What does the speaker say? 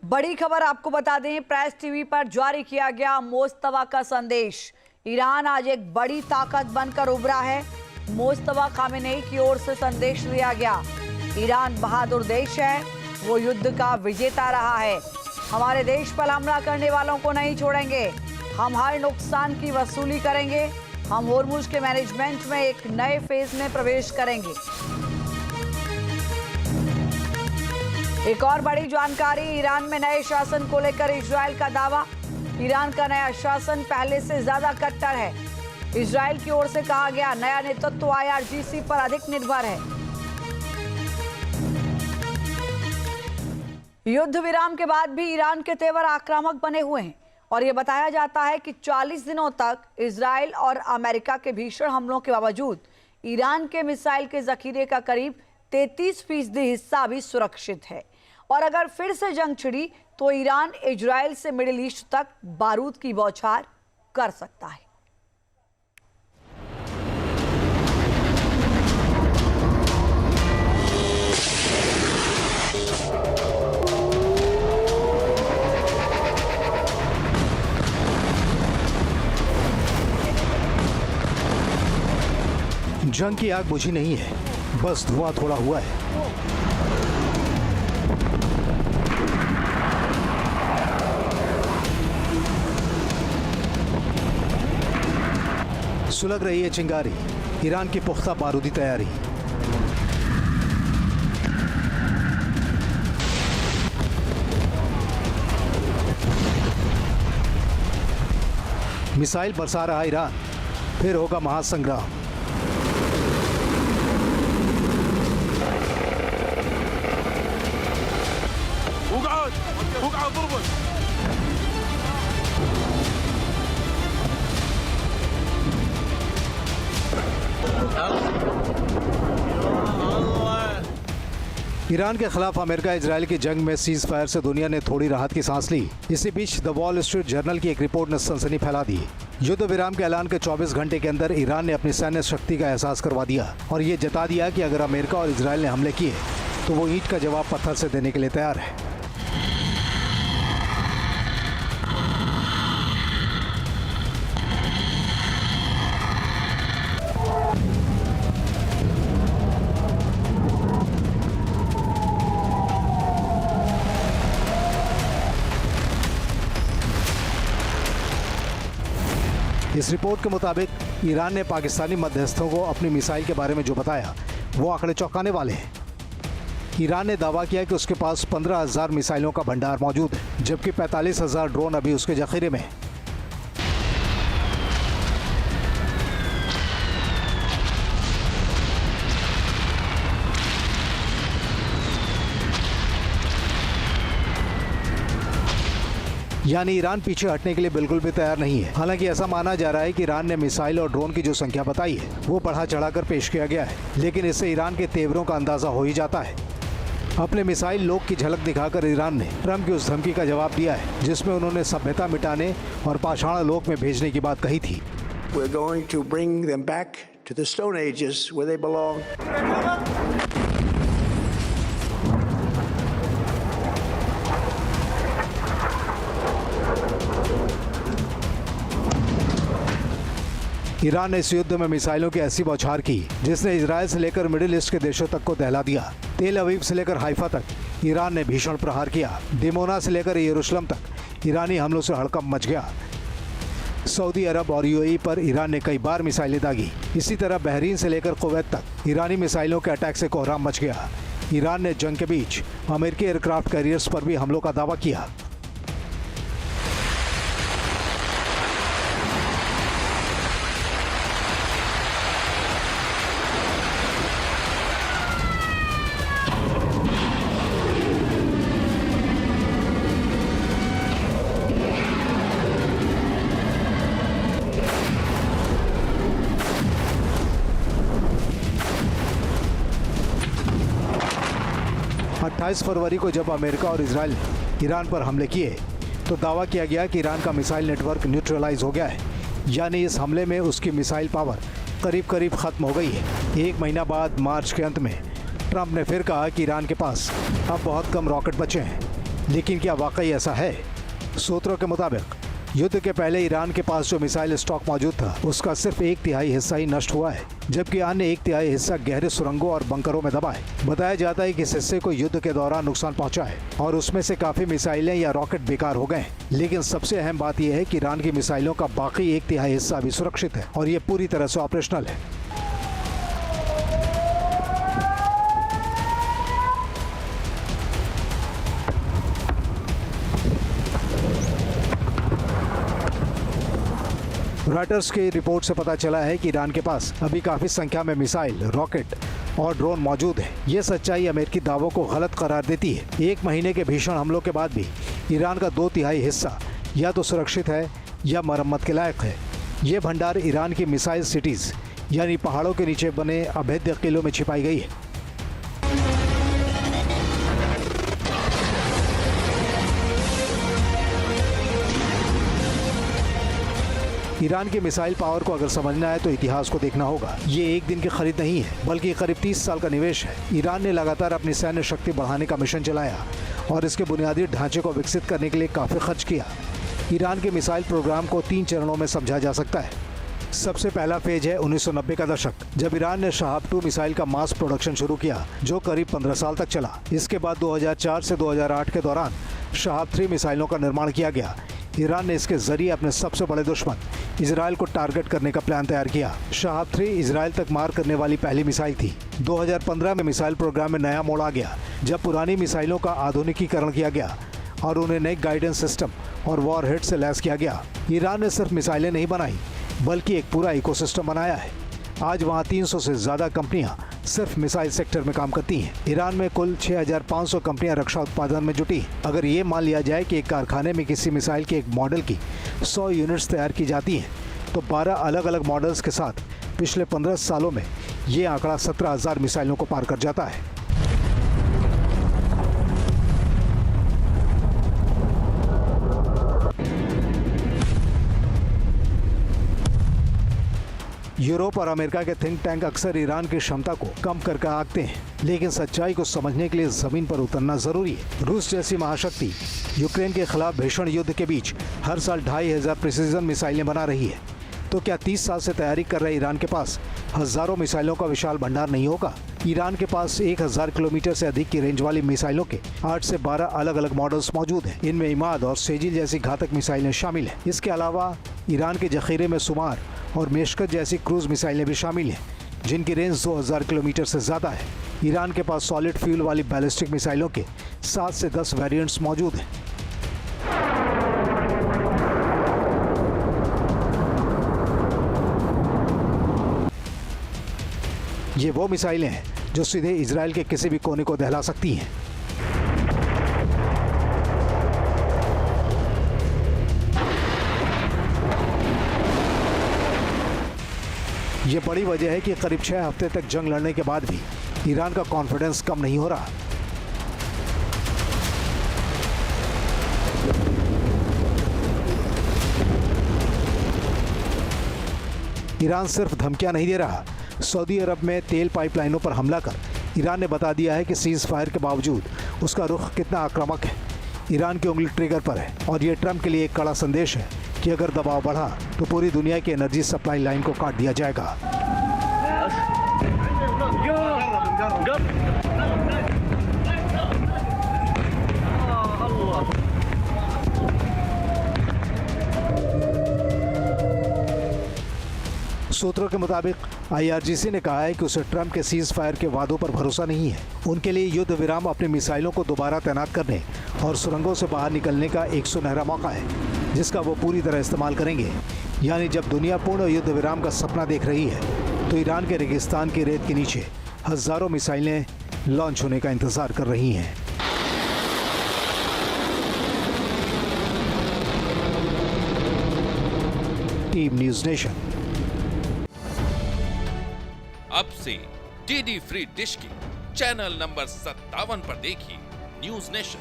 बड़ी खबर आपको बता दें, प्रेस टीवी पर जारी किया गया मोस्तफा का संदेश। ईरान आज एक बड़ी ताकत बनकर उभरा है। मोस्तफा खामेनेई की ओर से संदेश दिया गया। ईरान बहादुर देश है, वो युद्ध का विजेता रहा है। हमारे देश पर हमला करने वालों को नहीं छोड़ेंगे। हम हर नुकसान की वसूली करेंगे। हम होर्मुज के मैनेजमेंट में एक नए फेज में प्रवेश करेंगे। एक और बड़ी जानकारी, ईरान में नए शासन को लेकर इजरायल का दावा। ईरान का नया शासन पहले से ज्यादा कट्टर है। इजरायल की ओर से कहा गया नया नेतृत्व IRGC पर अधिक निर्भर है। युद्ध विराम के बाद भी ईरान के तेवर आक्रामक बने हुए हैं और यह बताया जाता है कि 40 दिनों तक इजरायल और अमेरिका के भीषण हमलों के बावजूद ईरान के मिसाइल के जखीरे का करीब 33% हिस्सा भी सुरक्षित है। और अगर फिर से जंग छिड़ी तो ईरान इजरायल से मिडिल ईस्ट तक बारूद की बौछार कर सकता है। जंग की आग बुझी नहीं है, बस धुआं थोड़ा हुआ है। सुलग रही है चिंगारी, ईरान की पुख्ता बारूदी तैयारी। मिसाइल बरसा रहा ईरान, फिर होगा महासंग्राम। ईरान के खिलाफ अमेरिका इजरायल की जंग में सीज फायर से दुनिया ने थोड़ी राहत की सांस ली। इसी बीच द वॉल स्ट्रीट जर्नल की एक रिपोर्ट ने सनसनी फैला दी। युद्ध विराम के ऐलान के 24 घंटे के अंदर ईरान ने अपनी सैन्य शक्ति का एहसास करवा दिया और ये जता दिया कि अगर अमेरिका और इजरायल ने हमले किए तो वो ईंट का जवाब पत्थर से देने के लिए तैयार है। इस रिपोर्ट के मुताबिक ईरान ने पाकिस्तानी मध्यस्थों को अपनी मिसाइल के बारे में जो बताया वो आंकड़े चौंकाने वाले हैं। ईरान ने दावा किया कि उसके पास 15,000 मिसाइलों का भंडार मौजूद है, जबकि 45,000 ड्रोन अभी उसके जखीरे में है। यानी ईरान पीछे हटने के लिए बिल्कुल भी तैयार नहीं है। हालांकि ऐसा माना जा रहा है कि ईरान ने मिसाइल और ड्रोन की जो संख्या बताई है वो बढ़ा चढ़ाकर पेश किया गया है, लेकिन इससे ईरान के तेवरों का अंदाजा हो ही जाता है। अपने मिसाइल लोक की झलक दिखाकर ईरान ने ट्रंप की उस धमकी का जवाब दिया है जिसमें उन्होंने सभ्यता मिटाने और पाषाण लोक में भेजने की बात कही थी। We're going to bring them back to the Stone Ages where they belong. Iran ने इस युद्ध में मिसाइलों की ऐसी बौछार की जिसने इजरायल से लेकर मिडिल ईस्ट के देशों तक को दहला दिया। तेल अवीव से लेकर हाइफा तक ईरान ने भीषण प्रहार किया। दिमोना से लेकर यरूशलेम तक ईरानी हमलों से हड़कंप मच गया। सऊदी अरब और UAE पर ईरान ने कई बार मिसाइलें दागी। इसी तरह बहरीन से लेकर कुवैत तक ईरानी मिसाइलों के अटैक से कोहराम मच गया। ईरान ने जंग के बीच अमेरिकी एयरक्राफ्ट कैरियर्स पर भी हमलों का दावा किया। अट्ठाईस फरवरी को जब अमेरिका और इजरायल ने ईरान पर हमले किए तो दावा किया गया कि ईरान का मिसाइल नेटवर्क न्यूट्रलाइज हो गया है, यानी इस हमले में उसकी मिसाइल पावर करीब करीब ख़त्म हो गई है। एक महीना बाद मार्च के अंत में ट्रंप ने फिर कहा कि ईरान के पास अब बहुत कम रॉकेट बचे हैं। लेकिन क्या वाकई ऐसा है? सूत्रों के मुताबिक युद्ध के पहले ईरान के पास जो मिसाइल स्टॉक मौजूद था उसका सिर्फ 1/3 हिस्सा ही नष्ट हुआ है, जबकि अन्य 1/3 हिस्सा गहरे सुरंगों और बंकरों में दबा है। बताया जाता है कि इस हिस्से को युद्ध के दौरान नुकसान पहुंचा है और उसमें से काफी मिसाइलें या रॉकेट बेकार हो गए। लेकिन सबसे अहम बात यह है कि ईरान की मिसाइलों का बाकी 1/3 हिस्सा भी सुरक्षित है और ये पूरी तरह से ऑपरेशनल है। रॉयटर्स की रिपोर्ट से पता चला है कि ईरान के पास अभी काफी संख्या में मिसाइल, रॉकेट और ड्रोन मौजूद है। ये सच्चाई अमेरिकी दावों को गलत करार देती है। 1 महीने के भीषण हमलों के बाद भी ईरान का 2/3 हिस्सा या तो सुरक्षित है या मरम्मत के लायक है। ये भंडार ईरान की मिसाइल सिटीज यानी पहाड़ों के नीचे बने अभेद्य किलों में छिपाई गई है। ईरान की मिसाइल पावर को अगर समझना है तो इतिहास को देखना होगा। ये एक दिन की खरीद नहीं है, बल्कि करीब 30 साल का निवेश है। ईरान ने लगातार अपनी सैन्य शक्ति बढ़ाने का मिशन चलाया और इसके बुनियादी ढांचे को विकसित करने के लिए काफी खर्च किया। ईरान के मिसाइल प्रोग्राम को 3 चरणों में समझा जा सकता है। सबसे पहला फेज है 1990 का दशक, जब ईरान ने शहाब-2 मिसाइल का मास प्रोडक्शन शुरू किया, जो करीब 15 साल तक चला। इसके बाद 2004 से 2008 के दौरान शहाब-3 मिसाइलों का निर्माण किया गया। ईरान ने इसके जरिए अपने सबसे बड़े दुश्मन इजराइल को टारगेट करने का प्लान तैयार किया। शहाब-3 इजराइल तक मार करने वाली पहली मिसाइल थी। 2015 में मिसाइल प्रोग्राम में नया मोड़ आ गया, जब पुरानी मिसाइलों का आधुनिकीकरण किया गया और उन्हें नई गाइडेंस सिस्टम और वॉरहेड से लैस किया गया। ईरान ने सिर्फ मिसाइलें नहीं बनाई, बल्कि एक पूरा इकोसिस्टम बनाया है। आज वहाँ 300 से ज़्यादा कंपनियां सिर्फ मिसाइल सेक्टर में काम करती हैं। ईरान में कुल 6500 कंपनियां रक्षा उत्पादन में जुटी। अगर ये मान लिया जाए कि एक कारखाने में किसी मिसाइल के एक मॉडल की 100 यूनिट्स तैयार की जाती हैं, तो 12 अलग अलग मॉडल्स के साथ पिछले 15 सालों में ये आंकड़ा 17,000 मिसाइलों को पार कर जाता है। यूरोप और अमेरिका के थिंक टैंक अक्सर ईरान की क्षमता को कम करके आंकते हैं, लेकिन सच्चाई को समझने के लिए जमीन पर उतरना जरूरी है। रूस जैसी महाशक्ति यूक्रेन के खिलाफ भीषण युद्ध के बीच हर साल 2500 प्रिसीजन मिसाइलें बना रही है। तो क्या 30 साल से तैयारी कर रहे ईरान के पास हजारों मिसाइलों का विशाल भंडार नहीं होगा? ईरान के पास 1000 किलोमीटर से अधिक की रेंज वाली मिसाइलों के 8 से 12 अलग अलग मॉडल्स मौजूद हैं। इनमें इमाद और सेजिल जैसी घातक मिसाइलें शामिल हैं। इसके अलावा ईरान के जखीरे में सुमार और मेशकत जैसी क्रूज मिसाइलें भी शामिल हैं, जिनकी रेंज 2000 किलोमीटर से ज़्यादा है। ईरान के पास सॉलिड फ्यूल वाली बैलिस्टिक मिसाइलों के 7 से 10 वेरिएंट्स मौजूद हैं। ये वो मिसाइलें हैं जो सीधे इजराइल के किसी भी कोने को दहला सकती हैं। ये बड़ी वजह है कि करीब 6 हफ्ते तक जंग लड़ने के बाद भी ईरान का कॉन्फिडेंस कम नहीं हो रहा। ईरान सिर्फ धमकियां नहीं दे रहा। सऊदी अरब में तेल पाइपलाइनों पर हमला कर ईरान ने बता दिया है कि सीज फायर के बावजूद उसका रुख कितना आक्रामक है। ईरान की उंगली ट्रिगर पर है और ये ट्रंप के लिए एक कड़ा संदेश है कि अगर दबाव बढ़ा तो पूरी दुनिया की एनर्जी सप्लाई लाइन को काट दिया जाएगा। सूत्रों के मुताबिक IRGC ने कहा है कि उसे ट्रंप के सीज फायर के वादों पर भरोसा नहीं है। उनके लिए युद्ध विराम अपनी मिसाइलों को दोबारा तैनात करने और सुरंगों से बाहर निकलने का एक सुनहरा मौका है, जिसका वो पूरी तरह इस्तेमाल करेंगे। यानी जब दुनिया पूर्ण युद्ध विराम का सपना देख रही है, तो ईरान के रेगिस्तान की रेत के नीचे हजारों मिसाइलें लॉन्च होने का इंतजार कर रही हैं। Team news nation. अब से DD फ्री डिश की चैनल नंबर 57 पर देखिए न्यूज़ नेशन।